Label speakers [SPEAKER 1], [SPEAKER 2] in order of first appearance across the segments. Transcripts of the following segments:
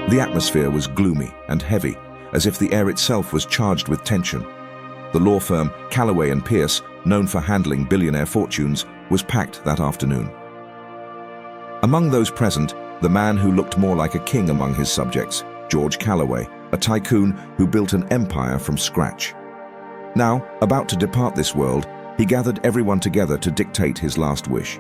[SPEAKER 1] The atmosphere was gloomy and heavy, as if the air itself was charged with tension. The law firm Calloway and Pierce, known for handling billionaire fortunes, was packed that afternoon. Among those present, the man who looked more like a king among his subjects, George Calloway, a tycoon who built an empire from scratch. Now, about to depart this world, he gathered everyone together to dictate his last wish.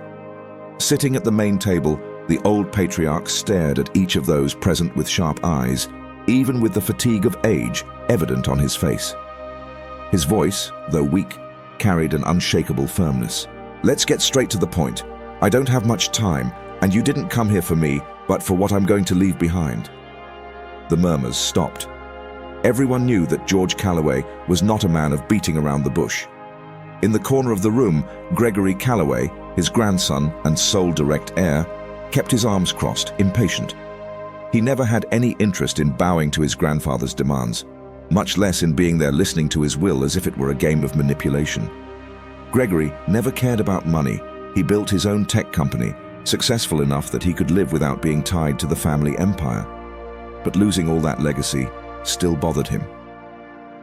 [SPEAKER 1] Sitting at the main table, the old patriarch stared at each of those present with sharp eyes, even with the fatigue of age evident on his face. His voice, though weak, carried an unshakable firmness. "Let's get straight to the point. I don't have much time, and you didn't come here for me, but for what I'm going to leave behind." The murmurs stopped. Everyone knew that George Calloway was not a man of beating around the bush. In the corner of the room, Gregory Calloway, his grandson and sole direct heir, kept his arms crossed, impatient. He never had any interest in bowing to his grandfather's demands, much less in being there listening to his will as if it were a game of manipulation. Gregory never cared about money. He built his own tech company, successful enough that he could live without being tied to the family empire. But losing all that legacy still bothered him.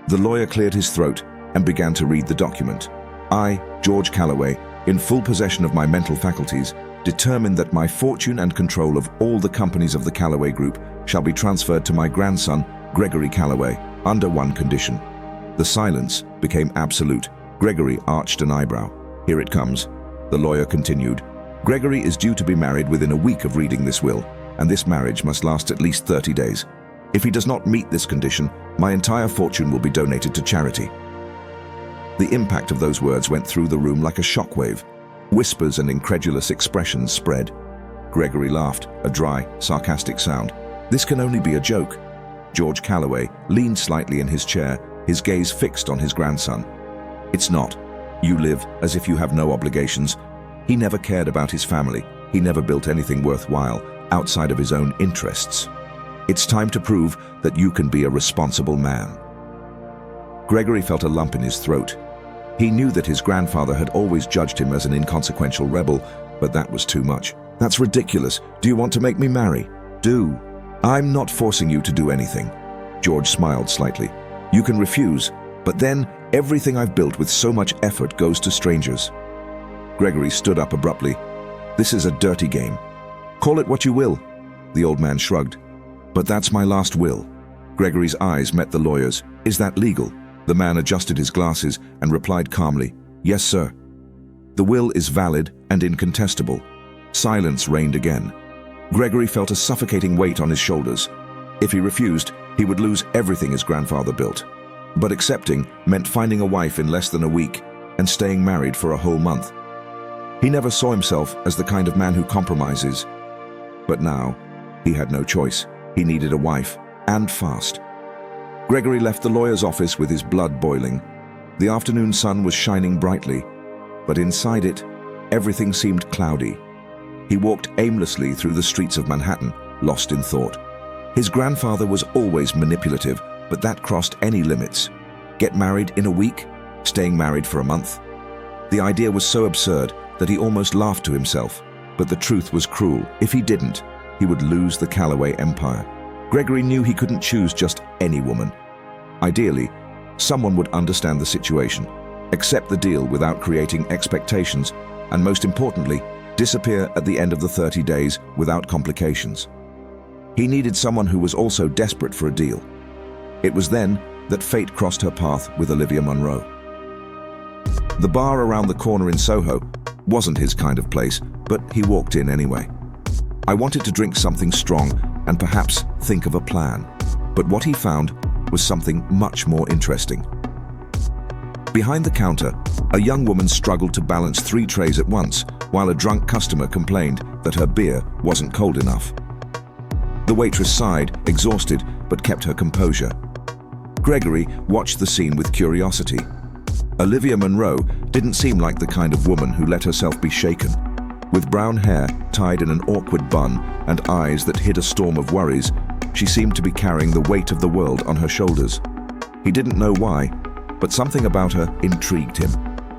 [SPEAKER 1] The lawyer cleared his throat and began to read the document. "I, George Calloway, in full possession of my mental faculties, determined that my fortune and control of all the companies of the Calloway Group shall be transferred to my grandson, Gregory Calloway, under one condition." The silence became absolute. Gregory arched an eyebrow. "Here it comes." The lawyer continued. "Gregory is due to be married within a week of reading this will, and this marriage must last at least 30 days. If he does not meet this condition, my entire fortune will be donated to charity." The impact of those words went through the room like a shockwave. Whispers and incredulous expressions spread. Gregory laughed, a dry, sarcastic sound. "This can only be a joke." George Calloway leaned slightly in his chair, his gaze fixed on his grandson. "It's not. You live as if you have no obligations." He never cared about his family. He never built anything worthwhile outside of his own interests. "It's time to prove that you can be a responsible man." Gregory felt a lump in his throat. He knew that his grandfather had always judged him as an inconsequential rebel, but that was too much. "That's ridiculous. Do you want to make me marry?" "Do." "I'm not forcing you to do anything." George smiled slightly. "You can refuse, but then everything I've built with so much effort goes to strangers." Gregory stood up abruptly. "This is a dirty game. Call it what you will." The old man shrugged. "But that's my last will." Gregory's eyes met the lawyer's. "Is that legal?" The man adjusted his glasses and replied calmly, "Yes, sir." "The will is valid and incontestable." Silence reigned again. Gregory felt a suffocating weight on his shoulders. If he refused, he would lose everything his grandfather built. But accepting meant finding a wife in less than a week and staying married for a whole month. He never saw himself as the kind of man who compromises. But now, he had no choice. He needed a wife, and fast. Gregory left the lawyer's office with his blood boiling. The afternoon sun was shining brightly, but inside it, everything seemed cloudy. He walked aimlessly through the streets of Manhattan, lost in thought. His grandfather was always manipulative, but that crossed any limits. Get married in a week? Staying married for a month? The idea was so absurd that he almost laughed to himself, but the truth was cruel. If he didn't, he would lose the Calloway empire. Gregory knew he couldn't choose just any woman. Ideally, someone would understand the situation, accept the deal without creating expectations, and most importantly, disappear at the end of the 30 days without complications. He needed someone who was also desperate for a deal. It was then that fate crossed her path with Olivia Munro. The bar around the corner in Soho wasn't his kind of place, but he walked in anyway. I wanted to drink something strong and perhaps think of a plan, but what he found was something much more interesting. Behind the counter, a young woman struggled to balance 3 trays at once, while a drunk customer complained that her beer wasn't cold enough. The waitress sighed, exhausted, but kept her composure. Gregory watched the scene with curiosity. Olivia Munro didn't seem like the kind of woman who let herself be shaken. With brown hair tied in an awkward bun and eyes that hid a storm of worries, she seemed to be carrying the weight of the world on her shoulders. He didn't know why, but something about her intrigued him.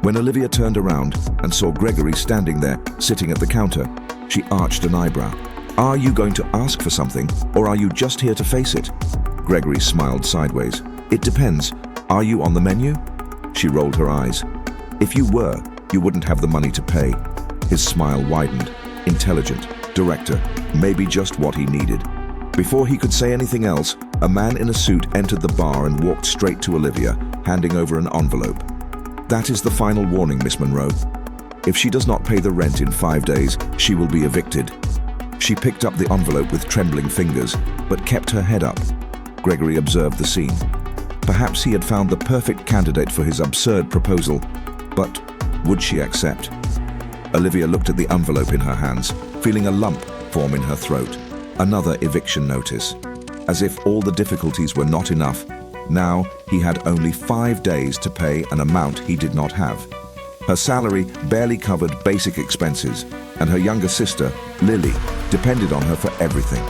[SPEAKER 1] When Olivia turned around and saw Gregory standing there, sitting at the counter, she arched an eyebrow. Are you going to ask for something, or are you just here to face it? Gregory smiled sideways. It depends. Are you on the menu? She rolled her eyes. If you were, you wouldn't have the money to pay. His smile widened. Intelligent, director, maybe just what he needed. Before he could say anything else, a man in a suit entered the bar and walked straight to Olivia, handing over an envelope. That is the final warning, Miss Monroe. If she does not pay the rent in 5 days, she will be evicted. She picked up the envelope with trembling fingers, but kept her head up. Gregory observed the scene. Perhaps he had found the perfect candidate for his absurd proposal, but would she accept? Olivia looked at the envelope in her hands, feeling a lump form in her throat. Another eviction notice. As if all the difficulties were not enough, now he had only 5 days to pay an amount he did not have. Her salary barely covered basic expenses, and her younger sister, Lily, depended on her for everything.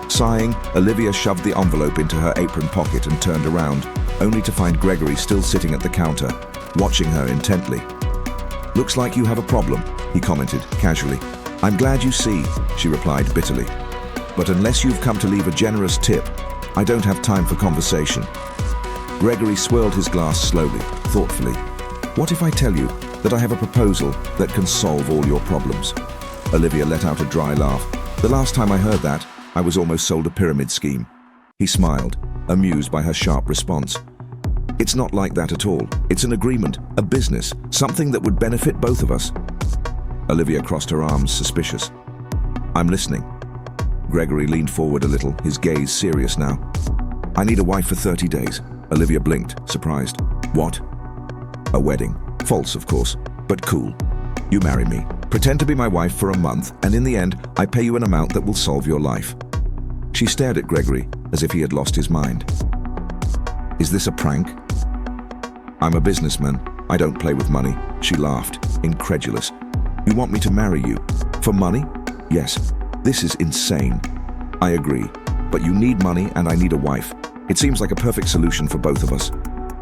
[SPEAKER 1] Sighing, Olivia shoved the envelope into her apron pocket and turned around, only to find Gregory still sitting at the counter, watching her intently. "Looks like you have a problem," he commented casually. "I'm glad you see," she replied bitterly. "But unless you've come to leave a generous tip, I don't have time for conversation." Gregory swirled his glass slowly, thoughtfully. "What if I tell you that I have a proposal that can solve all your problems?" Olivia let out a dry laugh. "The last time I heard that, I was almost sold a pyramid scheme." He smiled, amused by her sharp response. "It's not like that at all. It's an agreement, a business, something that would benefit both of us." Olivia crossed her arms, suspicious. "I'm listening." Gregory leaned forward a little, his gaze serious now. "I need a wife for 30 days. Olivia blinked, surprised. "What?" "A wedding. False, of course, but cool. You marry me, pretend to be my wife for a month, and in the end, I pay you an amount that will solve your life." She stared at Gregory as if he had lost his mind. "Is this a prank?" "I'm a businessman. I don't play with money." She laughed, incredulous. "You want me to marry you? For money?" "Yes. This is insane." "I agree. But you need money and I need a wife. It seems like a perfect solution for both of us."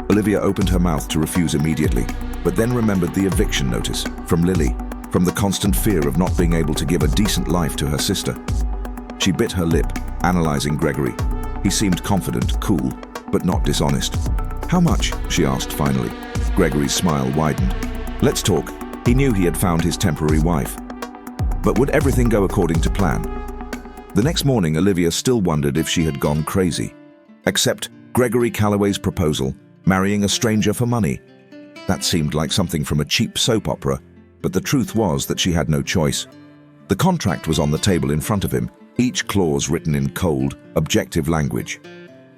[SPEAKER 1] Olivia opened her mouth to refuse immediately, but then remembered the eviction notice from Lily, from the constant fear of not being able to give a decent life to her sister. She bit her lip, analyzing Gregory. He seemed confident, cool, but not dishonest. "How much?" she asked finally. Gregory's smile widened. "Let's talk." He knew he had found his temporary wife. But would everything go according to plan? The next morning, Olivia still wondered if she had gone crazy. Accept Gregory Calloway's proposal, marrying a stranger for money. That seemed like something from a cheap soap opera, but the truth was that she had no choice. The contract was on the table in front of him, each clause written in cold, objective language.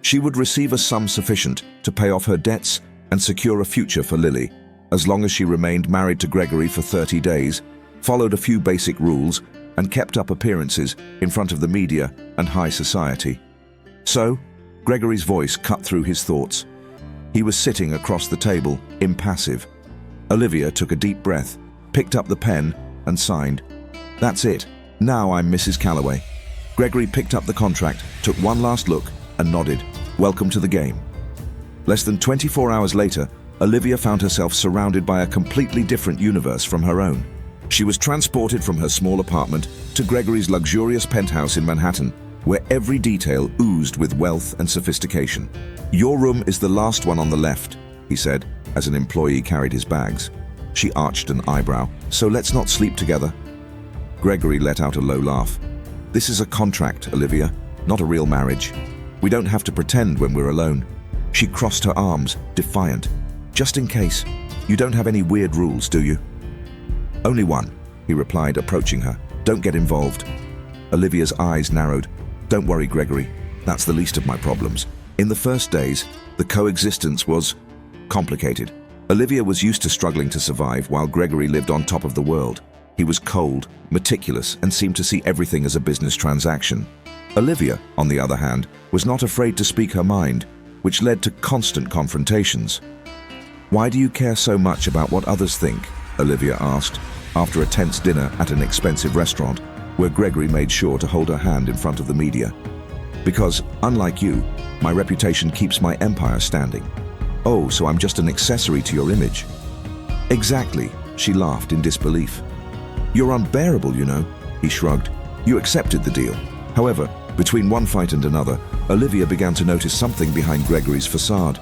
[SPEAKER 1] She would receive a sum sufficient to pay off her debts and secure a future for Lily, as long as she remained married to Gregory for 30 days, followed a few basic rules, and kept up appearances in front of the media and high society. So, Gregory's voice cut through his thoughts. He was sitting across the table, impassive. Olivia took a deep breath, picked up the pen, and signed. "That's it. Now I'm Mrs. Calloway." Gregory picked up the contract, took one last look, and nodded. "Welcome to the game." Less than 24 hours later, Olivia found herself surrounded by a completely different universe from her own. She was transported from her small apartment to Gregory's luxurious penthouse in Manhattan, where every detail oozed with wealth and sophistication. "Your room is the last one on the left," he said, as an employee carried his bags. She arched an eyebrow. "So let's not sleep together?" Gregory let out a low laugh. "This is a contract, Olivia, not a real marriage. We don't have to pretend when we're alone." She crossed her arms, defiant. "Just in case. You don't have any weird rules, do you?" "Only one," he replied, approaching her. "Don't get involved." Olivia's eyes narrowed. "Don't worry, Gregory. That's the least of my problems." In the first days, the coexistence was complicated. Olivia was used to struggling to survive while Gregory lived on top of the world. He was cold, meticulous, and seemed to see everything as a business transaction. Olivia, on the other hand, was not afraid to speak her mind, which led to constant confrontations. "Why do you care so much about what others think?" Olivia asked, after a tense dinner at an expensive restaurant, where Gregory made sure to hold her hand in front of the media. "Because, unlike you, my reputation keeps my empire standing." "Oh, so I'm just an accessory to your image?" "Exactly," she laughed in disbelief. "You're unbearable, you know," he shrugged. You accepted the deal. However, between one fight and another, Olivia began to notice something behind Gregory's facade.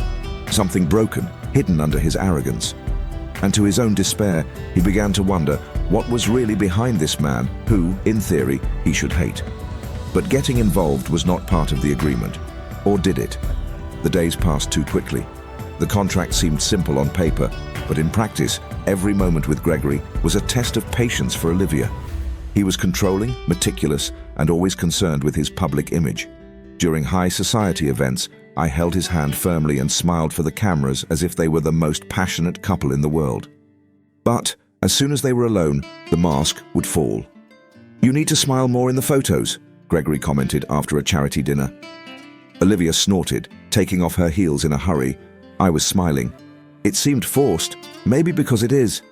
[SPEAKER 1] Something broken, hidden under his arrogance. And to his own despair, he began to wonder what was really behind this man who, in theory, he should hate. But getting involved was not part of the agreement. Or did it? The days passed too quickly. The contract seemed simple on paper, but in practice, every moment with Gregory was a test of patience for Olivia. He was controlling, meticulous, and always concerned with his public image. During high society events, I held his hand firmly and smiled for the cameras as if they were the most passionate couple in the world. But, as soon as they were alone, the mask would fall. "You need to smile more in the photos," Gregory commented after a charity dinner. Olivia snorted, taking off her heels in a hurry. I was smiling. It seemed forced, maybe because it is.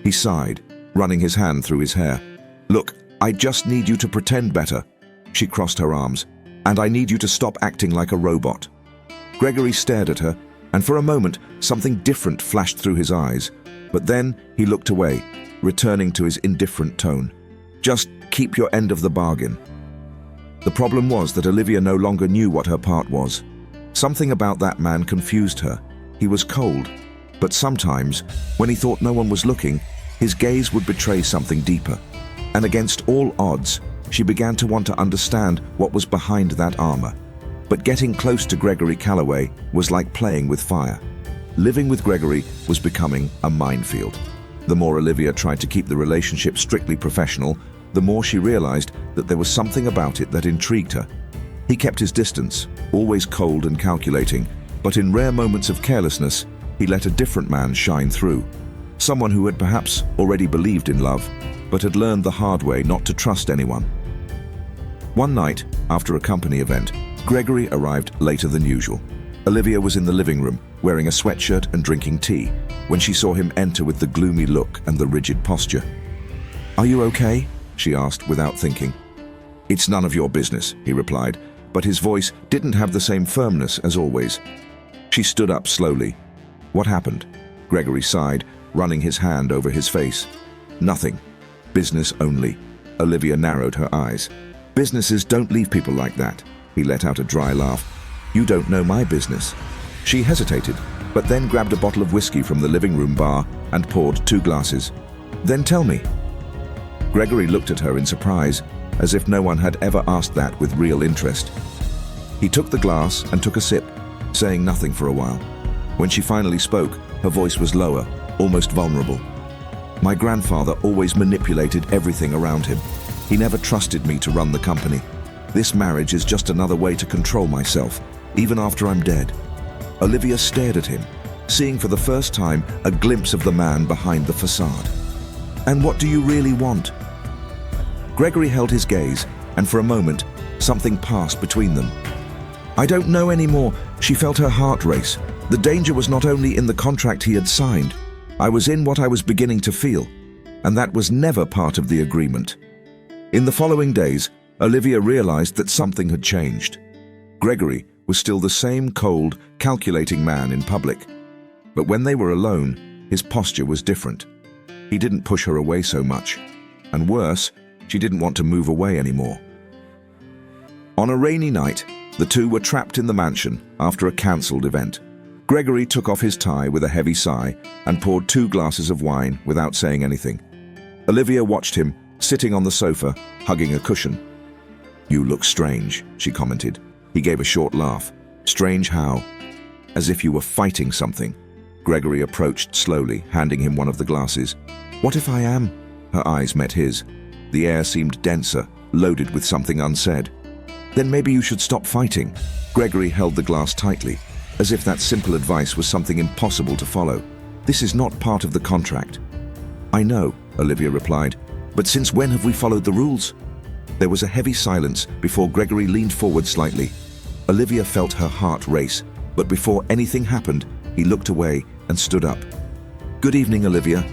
[SPEAKER 1] He sighed, running his hand through his hair. "Look, I just need you to pretend better." She crossed her arms. "And I need you to stop acting like a robot." Gregory stared at her, and for a moment, something different flashed through his eyes. But then he looked away, returning to his indifferent tone. "Just keep your end of the bargain." The problem was that Olivia no longer knew what her part was. Something about that man confused her. He was cold, but sometimes, when he thought no one was looking, his gaze would betray something deeper. And against all odds, she began to want to understand what was behind that armor. But getting close to Gregory Calloway was like playing with fire. Living with Gregory was becoming a minefield. The more Olivia tried to keep the relationship strictly professional, the more she realized that there was something about it that intrigued her. He kept his distance, always cold and calculating, but in rare moments of carelessness, he let a different man shine through. Someone who had perhaps already believed in love, but had learned the hard way not to trust anyone. One night, after a company event, Gregory arrived later than usual. Olivia was in the living room, wearing a sweatshirt and drinking tea, when she saw him enter with the gloomy look and the rigid posture. "Are you okay?" she asked without thinking. "It's none of your business," he replied, but his voice didn't have the same firmness as always. She stood up slowly. "What happened?" Gregory sighed, running his hand over his face. "Nothing. Business only." Olivia narrowed her eyes. "Businesses don't leave people like that." He let out a dry laugh. "You don't know my business." She hesitated, but then grabbed a bottle of whiskey from the living room bar and poured 2 glasses. "Then tell me." Gregory looked at her in surprise, as if no one had ever asked that with real interest. He took the glass and took a sip, saying nothing for a while. When she finally spoke, her voice was lower, almost vulnerable. "My grandfather always manipulated everything around him. He never trusted me to run the company. This marriage is just another way to control myself, even after I'm dead." Olivia stared at him, seeing for the first time a glimpse of the man behind the facade. "And what do you really want?" Gregory held his gaze, and for a moment, something passed between them. "I don't know anymore." She felt her heart race. The danger was not only in the contract he had signed. I was in what I was beginning to feel, and that was never part of the agreement. In the following days, Olivia realized that something had changed. Gregory was still the same cold, calculating man in public. But when they were alone, his posture was different. He didn't push her away so much. And worse, she didn't want to move away anymore. On a rainy night, the two were trapped in the mansion after a cancelled event. Gregory took off his tie with a heavy sigh and poured 2 glasses of wine without saying anything. Olivia watched him, sitting on the sofa, hugging a cushion. "You look strange," she commented. He gave a short laugh. "Strange how?" "As if you were fighting something." Gregory approached slowly, handing him one of the glasses. "What if I am?" Her eyes met his. The air seemed denser, loaded with something unsaid. "Then maybe you should stop fighting." Gregory held the glass tightly, as if that simple advice was something impossible to follow. "This is not part of the contract." "I know," Olivia replied, "but since when have we followed the rules?" There was a heavy silence before Gregory leaned forward slightly. Olivia felt her heart race, but before anything happened, he looked away and stood up. "Good evening, Olivia."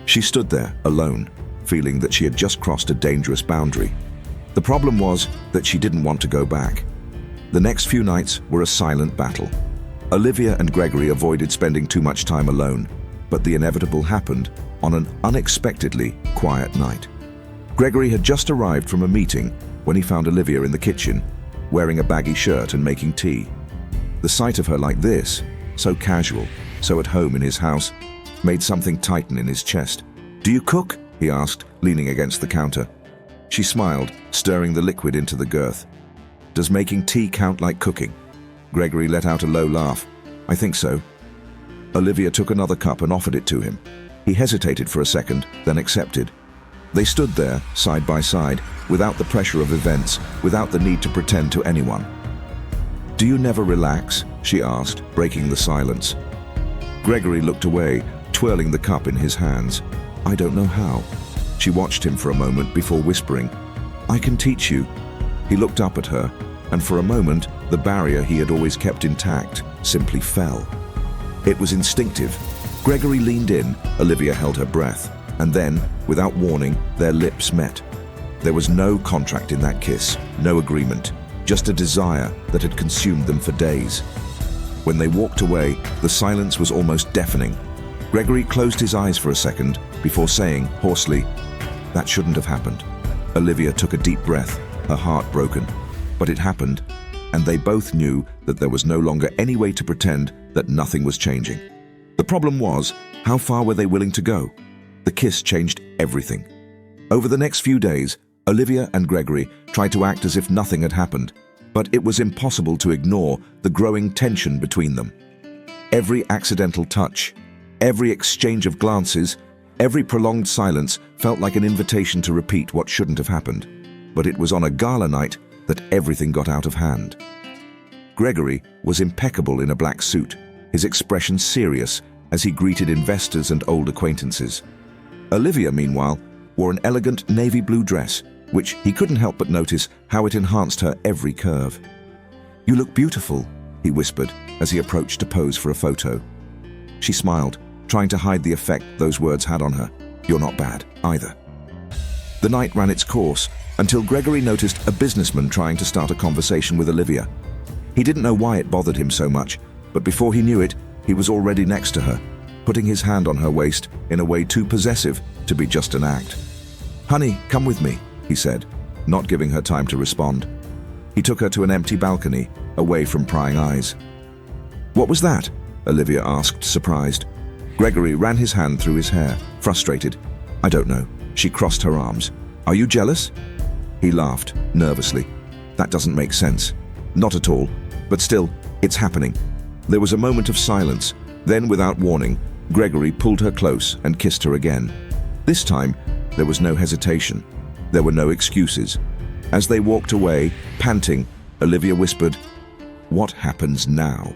[SPEAKER 1] She stood there, alone, feeling that she had just crossed a dangerous boundary. The problem was that she didn't want to go back. The next few nights were a silent battle. Olivia and Gregory avoided spending too much time alone, but the inevitable happened on an unexpectedly quiet night. Gregory had just arrived from a meeting when he found Olivia in the kitchen, wearing a baggy shirt and making tea. The sight of her like this, so casual, so at home in his house, made something tighten in his chest. "Do you cook?" he asked, leaning against the counter. She smiled, stirring the liquid into the girth. "Does making tea count like cooking?" Gregory let out a low laugh. "I think so." Olivia took another cup and offered it to him. He hesitated for a second, then accepted. They stood there, side by side, without the pressure of events, without the need to pretend to anyone. "Do you never relax?" she asked, breaking the silence. Gregory looked away, twirling the cup in his hands. "I don't know how." She watched him for a moment before whispering, "I can teach you." He looked up at her, and for a moment, the barrier he had always kept intact simply fell. It was instinctive. Gregory leaned in, Olivia held her breath, and then, without warning, their lips met. There was no contract in that kiss, no agreement, just a desire that had consumed them for days. When they walked away, the silence was almost deafening. Gregory closed his eyes for a second before saying, hoarsely, "That shouldn't have happened." Olivia took a deep breath, her heart broken. But it happened, and they both knew that there was no longer any way to pretend that nothing was changing. The problem was, how far were they willing to go? The kiss changed everything. Over the next few days, Olivia and Gregory tried to act as if nothing had happened, but it was impossible to ignore the growing tension between them. Every accidental touch, every exchange of glances, every prolonged silence felt like an invitation to repeat what shouldn't have happened. But it was on a gala night that everything got out of hand. Gregory was impeccable in a black suit, his expression serious as he greeted investors and old acquaintances. Olivia, meanwhile, wore an elegant navy blue dress, which he couldn't help but notice how it enhanced her every curve. "You look beautiful," he whispered as he approached to pose for a photo. She smiled, trying to hide the effect those words had on her. "You're not bad, either." The night ran its course until Gregory noticed a businessman trying to start a conversation with Olivia. He didn't know why it bothered him so much, but before he knew it, he was already next to her, putting his hand on her waist in a way too possessive to be just an act. "Honey, come with me," he said, not giving her time to respond. He took her to an empty balcony, away from prying eyes. "What was that?" Olivia asked, surprised. Gregory ran his hand through his hair, frustrated. "I don't know." She crossed her arms. "Are you jealous?" He laughed, nervously. "That doesn't make sense." "Not at all. But still, it's happening." There was a moment of silence. Then, without warning, Gregory pulled her close and kissed her again. This time, there was no hesitation. There were no excuses. As they walked away, panting, Olivia whispered, "What happens now?"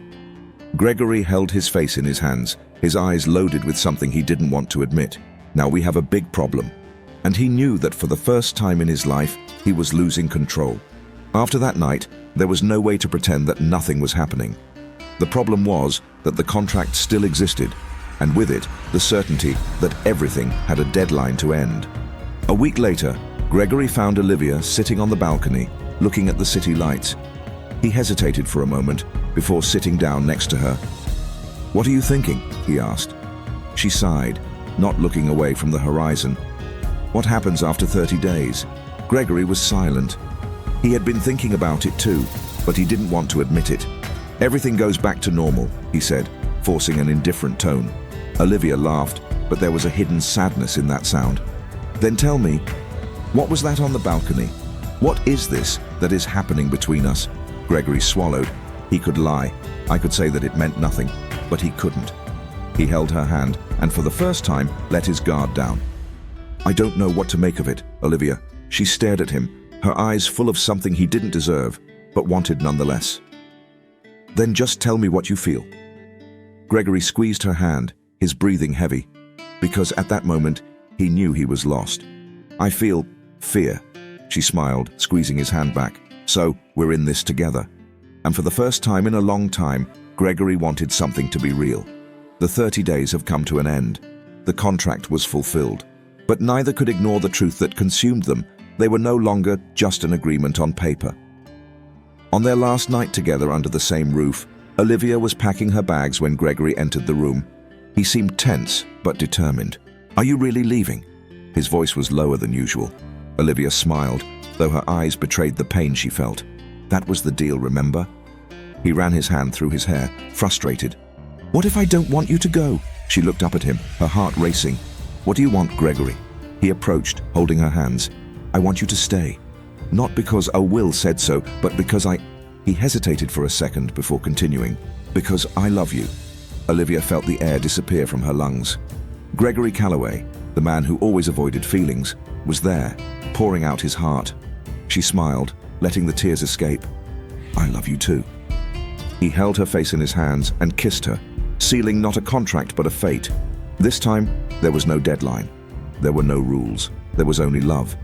[SPEAKER 1] Gregory held his face in his hands, his eyes loaded with something he didn't want to admit. Now we have a big problem. And he knew that for the first time in his life, he was losing control. After that night, there was no way to pretend that nothing was happening. The problem was that the contract still existed, and with it, the certainty that everything had a deadline to end. A week later, Gregory found Olivia sitting on the balcony, looking at the city lights. He hesitated for a moment before sitting down next to her. "What are you thinking?" he asked. She sighed, not looking away from the horizon. "What happens after 30 days? Gregory was silent. He had been thinking about it too, but he didn't want to admit it. "Everything goes back to normal," he said, forcing an indifferent tone. Olivia laughed, but there was a hidden sadness in that sound. "Then tell me, what was that on the balcony? What is this that is happening between us?" Gregory swallowed. He could lie. I could say that it meant nothing, but he couldn't. He held her hand, and for the first time, let his guard down. "I don't know what to make of it, Olivia." She stared at him, her eyes full of something he didn't deserve, but wanted nonetheless. "Then just tell me what you feel." Gregory squeezed her hand, his breathing heavy, because at that moment, he knew he was lost. "I feel fear," she smiled, squeezing his hand back. "So, we're in this together." And for the first time in a long time, Gregory wanted something to be real. The 30 days have come to an end. The contract was fulfilled. But neither could ignore the truth that consumed them. They were no longer just an agreement on paper. On their last night together under the same roof, Olivia was packing her bags when Gregory entered the room. He seemed tense, but determined. "Are you really leaving?" His voice was lower than usual. Olivia smiled, though her eyes betrayed the pain she felt. That was the deal, remember? He ran his hand through his hair, frustrated. What if I don't want you to go? She looked up at him, her heart racing. What do you want, Gregory? He approached, holding her hands. I want you to stay. Not because a will said so, but because He hesitated for a second before continuing. Because I love you. Olivia felt the air disappear from her lungs. Gregory Calloway, the man who always avoided feelings, was there, pouring out his heart. She smiled, letting the tears escape. I love you too. He held her face in his hands and kissed her, sealing not a contract but a fate. This time, there was no deadline. There were no rules. There was only love.